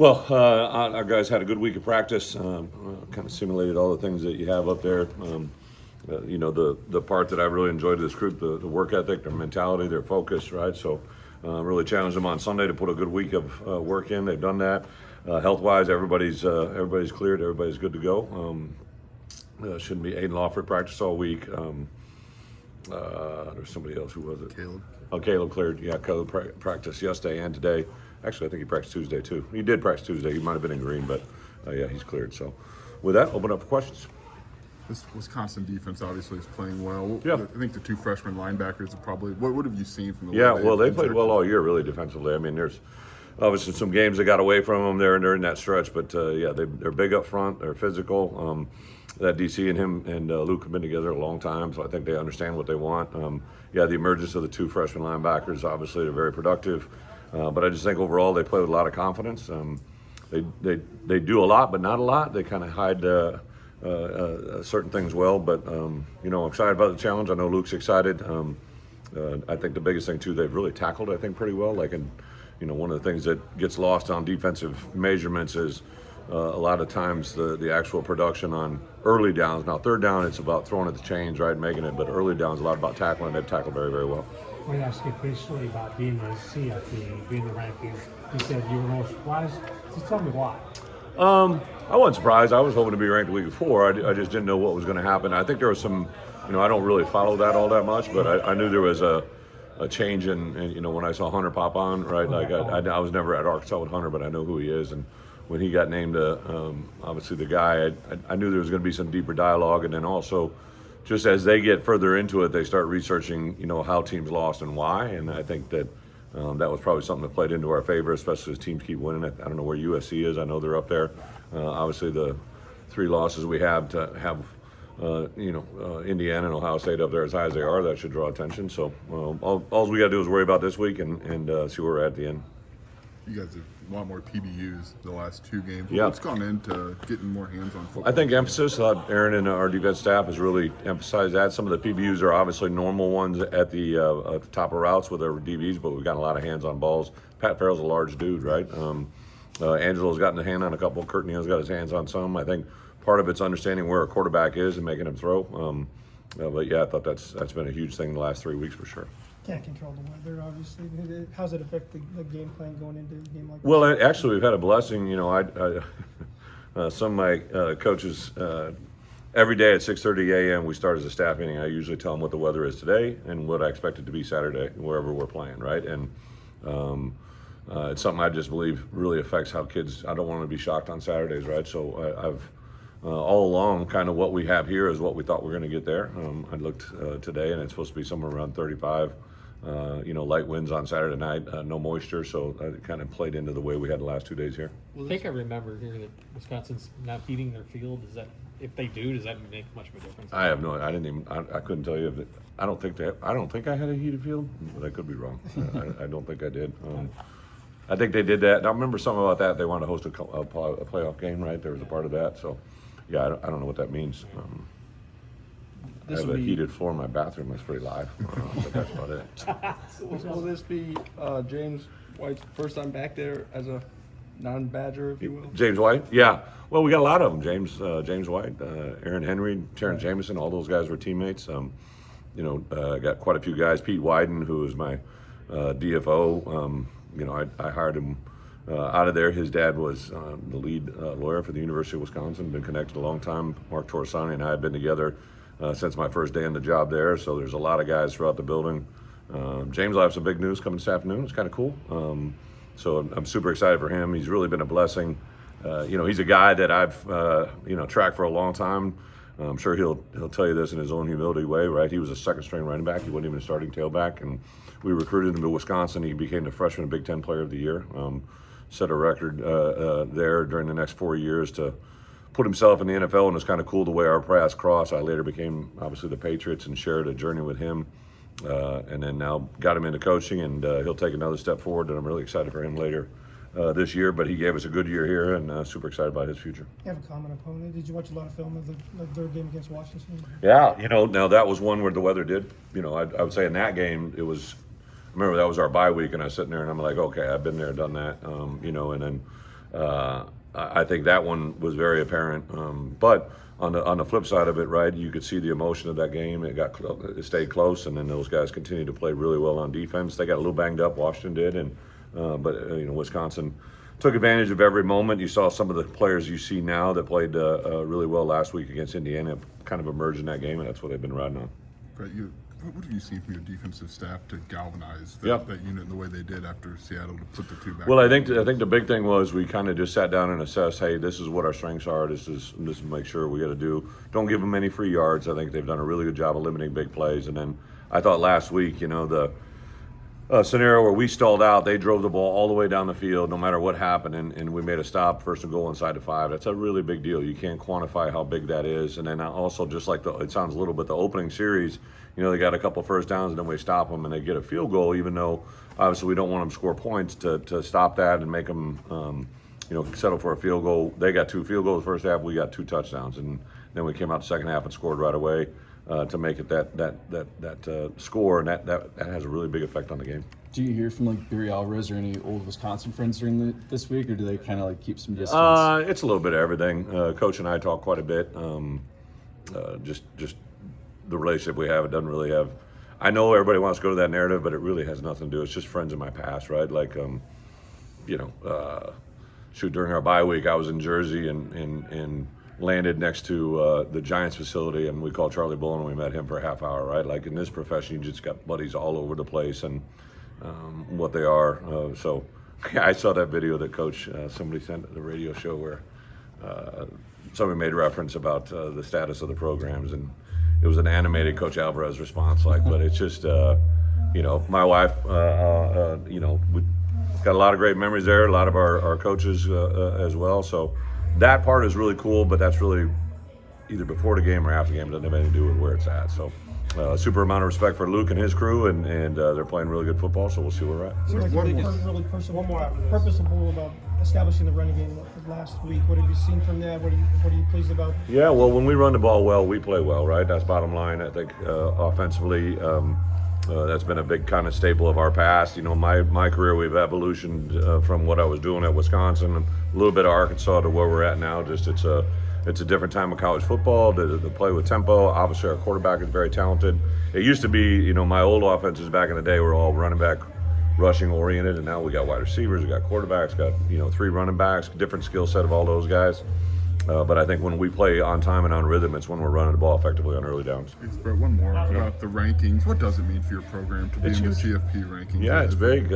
Well, our guys had a good week of practice. Kind of simulated all the things that you have up there. The part that I really enjoyed of this group, the work ethic, their mentality, their focus, right? So, really challenged them on Sunday to put a good week of work in. They've done that. Health-wise, everybody's cleared. Everybody's good to go. Shouldn't be Aiden Lawford practice all week. There's somebody else. Who was it? Caleb. Oh, Caleb cleared. Yeah, Caleb practiced yesterday and today. Actually, I think he practiced Tuesday too. He did practice Tuesday. He might have been in green, but yeah, he's cleared. So, with that, open up for questions. This Wisconsin defense obviously is playing well. Yeah. I think the two freshman linebackers are probably. What have you seen from the? Yeah, well, they played well all year, really defensively. I mean, there's obviously some games that got away from them there and during that stretch, but yeah, they're big up front. They're physical. That DC and him and Luke have been together a long time, so I think they understand what they want. Yeah, the emergence of the two freshman linebackers, obviously, they're very productive. But I just think overall they play with a lot of confidence. They do a lot, but not a lot. They kind of hide certain things well. But I'm excited about the challenge. I know Luke's excited. I think the biggest thing too, they've really tackled, I think, pretty well. One of the things that gets lost on defensive measurements is a lot of times the actual production on early downs. Now, third down, it's about throwing at the chains, right, and making it. But early downs, a lot about tackling. They've tackled very, very well. I want to ask you officially about being the CFP, being the rankings. You said you were most surprised. Just tell me why. I wasn't surprised. I was hoping to be ranked the week before. I just didn't know what was going to happen. I think there was some, I don't really follow that all that much, but I knew there was a change in when I saw Hunter pop on, right? Like I was never at Arkansas with Hunter, but I know who he is. And when he got named, obviously the guy, I knew there was going to be some deeper dialogue. And then also, just as they get further into it, they start researching, how teams lost and why. And I think that that was probably something that played into our favor, especially as teams keep winning. I don't know where USC is. I know they're up there. Obviously, the three losses we have to have, Indiana and Ohio State up there as high as they are, that should draw attention. So all we got to do is worry about this week and see where we're at the end. You guys have a lot more PBUs the last two games. Yeah. What's gone into getting more hands on football? I think emphasis, Aaron and our defense staff has really emphasized that. Some of the PBUs are obviously normal ones at the top of routes with our DBs, but we've got a lot of hands on balls. Pat Farrell's a large dude, right? Angelo's gotten a hand on a couple. Kurt Neal's got his hands on some. I think part of it's understanding where a quarterback is and making him throw. But yeah, I thought that's been a huge thing in the last 3 weeks for sure. Can't control the weather, obviously. How's it affect the game plan going into a game like this? Well, actually, we've had a blessing. Some of my coaches, every day at 6:30 a.m. we start as a staff meeting. I usually tell them what the weather is today and what I expect it to be Saturday, wherever we're playing, right? And it's something I just believe really affects how kids. I don't want to be shocked on Saturdays, right? So I've all along, kind of what we have here is what we thought we were going to get there. I looked today, and it's supposed to be somewhere around 35. Light winds on Saturday night, no moisture, so it kind of played into the way we had the last 2 days here. I think I remember here that Wisconsin's not heating their field. Is that, if they do, does that make much of a difference? I have no. I didn't even. I couldn't tell you. I don't think I had a heated field, but I could be wrong. I don't think I did. I think they did that. I remember something about that. They wanted to host a playoff game, right? There was a part of that. So, yeah, I don't know what that means. I have a heated floor in my bathroom. That's pretty live, but that's about it. Will this be James White's first time back there as a non-Badger, if you will? James White? Yeah. Well, we got a lot of them. James White, Aaron Henry, Terrence Jamison, all those guys were teammates. Got quite a few guys. Pete Wyden, who was my DFO. I hired him out of there. His dad was the lead lawyer for the University of Wisconsin, been connected a long time. Mark Torsani and I have been together since my first day in the job there, so there's a lot of guys throughout the building. James will have some big news coming this afternoon. It's kind of cool. So I'm super excited for him. He's really been a blessing. He's a guy that I've tracked for a long time. I'm sure he'll tell you this in his own humility way, right? He was a second-string running back. He wasn't even a starting tailback, and we recruited him to Wisconsin. He became the freshman Big Ten Player of the Year. Set a record there during the next 4 years to put himself in the NFL, and it's kind of cool the way our paths crossed. I later became, obviously, the Patriots and shared a journey with him, and then now got him into coaching, and he'll take another step forward, and I'm really excited for him later this year. But he gave us a good year here, and super excited about his future. You have a common opponent. Did you watch a lot of film of their game against Washington? Yeah, now that was one where the weather did. I would say in that game, it was, I remember that was our bye week, and I was sitting there, and I'm like, okay, I've been there, done that, and then I think that one was very apparent. But on the flip side of it, right, you could see the emotion of that game. It stayed close, and then those guys continued to play really well on defense. They got a little banged up, Washington did, but Wisconsin took advantage of every moment. You saw some of the players you see now that played really well last week against Indiana kind of emerge in that game, and that's what they've been riding on. Brett, what have you seen from your defensive staff to galvanize Yep. that unit in the way they did after Seattle to put the two back? Well, I think the big thing was we kind of just sat down and assessed, hey, this is what our strengths are. This is make sure we got to do. Don't give them any free yards. I think they've done a really good job of limiting big plays. And then I thought last week, the scenario where we stalled out, they drove the ball all the way down the field, no matter what happened, and we made a stop, first and goal inside the 5. That's a really big deal. You can't quantify how big that is. And then also, just like it sounds a little bit, the opening series, they got a couple first downs, and then we stop them, and they get a field goal, even though obviously we don't want them to score points to stop that and make them, settle for a field goal. They got 2 field goals the first half. We got 2 touchdowns, and then we came out the second half and scored right away. To make it that score, and that has a really big effect on the game. Do you hear from Barry Alvarez or any old Wisconsin friends during this week, or do they kind of keep some distance? It's a little bit of everything. Coach and I talk quite a bit. Just the relationship we have, it doesn't really have. I know everybody wants to go to that narrative, but it really has nothing to do. It's just friends in my past, right? During our bye week, I was in Jersey and landed next to the Giants facility, and we called Charlie Bullen, and we met him for a half hour, right? Like in this profession, you just got buddies all over the place, and what they are. So I saw that video that Coach, somebody sent at the radio show where somebody made reference about the status of the programs, and it was an animated Coach Alvarez response, but it's just, my wife, we got a lot of great memories there, a lot of our coaches as well, so that part is really cool, but that's really either before the game or after the game. It doesn't have anything to do with where it's at. So super amount of respect for Luke and his crew, and they're playing really good football, so we'll see where we're at. Seems like you've been really purposeful about establishing the running game last week. What have you seen from that? What are you pleased about? Yeah, well, when we run the ball well, we play well, right? That's bottom line. I think offensively, that's been a big kind of staple of our past. My career, we've evolutioned from what I was doing at Wisconsin, a little bit of Arkansas, to where we're at now. Just it's a different time of college football, to play with tempo. Obviously, our quarterback is very talented. It used to be, my old offenses back in the day were all running back, rushing oriented, and now we got wide receivers, we got quarterbacks, got 3 running backs, different skill set of all those guys. But I think when we play on time and on rhythm, it's when we're running the ball effectively on early downs. Brett, one more about the rankings. What does it mean for your program to be in the CFP rankings? Yeah, it's big.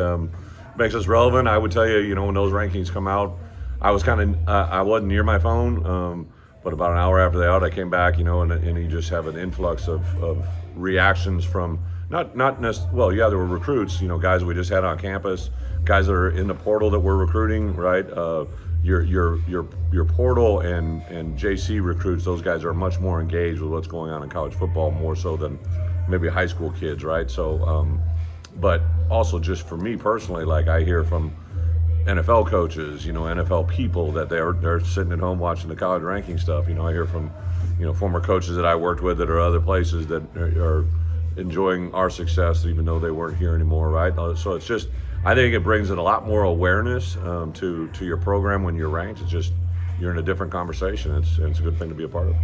Makes us relevant. I would tell you, when those rankings come out, I was I wasn't near my phone, but about an hour after they out, I came back, and you just have an influx of reactions from not necessarily. Well, yeah, there were recruits, guys we just had on campus, guys that are in the portal that we're recruiting, right? Your portal and JC recruits, those guys are much more engaged with what's going on in college football, more so than maybe high school kids, right? So, but also just for me personally, I hear from NFL coaches, NFL people that they're sitting at home watching the college ranking stuff. I hear from, former coaches that I worked with that are other places that are enjoying our success, even though they weren't here anymore, right? So it's just, I think it brings in a lot more awareness to your program when you're ranked. It's just, you're in a different conversation. It's a good thing to be a part of.